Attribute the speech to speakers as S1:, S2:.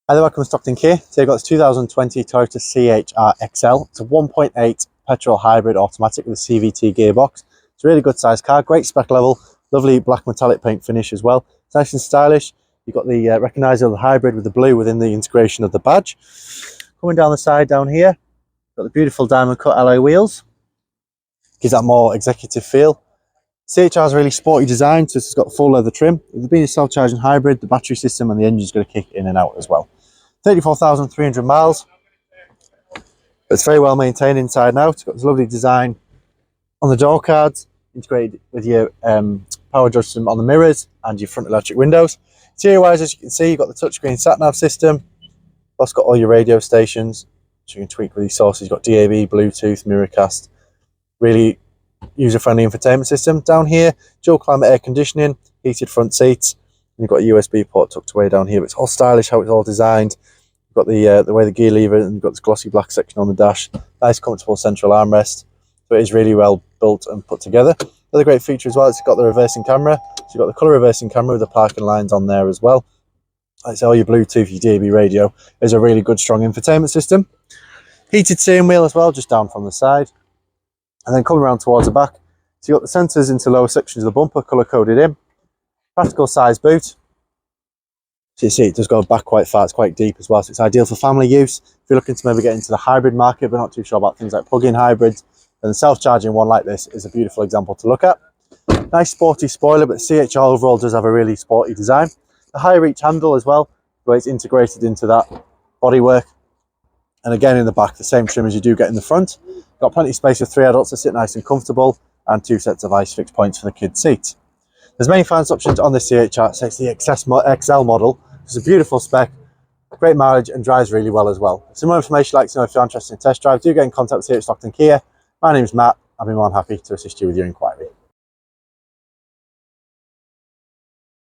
S1: Hi there, welcome to Stockton Kia. Today we've got this 2020 Toyota CHR XL. It's a 1.8 petrol hybrid automatic with a CVT gearbox. It's a really good sized car, great spec level, lovely black metallic paint finish as well. It's nice and stylish. You've got the recognisable hybrid with the blue within the integration of the badge. Coming down the side down here, got the beautiful diamond cut alloy wheels. Gives that more executive feel. CHR is a really sporty design, so it's got full leather trim. With it being a self-charging hybrid, the battery system and the engine's going to kick in and out as well. 34,300 miles. It's very well maintained inside and out. It's got this lovely design on the door cards, integrated with your power adjustment on the mirrors and your front electric windows. Interior-wise, as you can see, you've got the touchscreen sat-nav system. It's got all your radio stations, so you can tweak with these sources. You've got DAB, Bluetooth, Miracast. Really user-friendly infotainment system. Down here, dual climate air conditioning, heated front seats. You've got a USB port tucked away down here. But it's all stylish how it's all designed. You've got the way the gear lever, and you've got this glossy black section on the dash. Nice, comfortable central armrest. So it is really well built and put together. Another great feature as well, it's got the reversing camera. So you've got the colour reversing camera with the parking lines on there as well. Like I say, all your Bluetooth, your DAB radio. There's a really good, strong infotainment system. Heated steering wheel as well, just down from the side. And then coming around towards the back, so you've got the sensors into lower sections of the bumper, colour coded in. Practical size boot. So you see it does go back quite far, it's quite deep as well, so it's ideal for family use. If you're looking to maybe get into the hybrid market but not too sure about things like plug-in hybrids, then the self-charging one like this is a beautiful example to look at. Nice sporty spoiler, but the CHR overall does have a really sporty design. The high reach handle as well, where it's integrated into that bodywork. And again in the back, the same trim as you do get in the front. Got plenty of space for 3 adults to sit nice and comfortable, and 2 sets of ISOFIX points for the kids' seats. There's many finance options on this CHR, so it's the XL model. It's a beautiful spec, great mileage, and drives really well as well. For some more information you'd like to know if you're interested in a test drive, do get in contact with us here at Stockton Kia. My name's Matt. I'll be more than happy to assist you with your inquiry.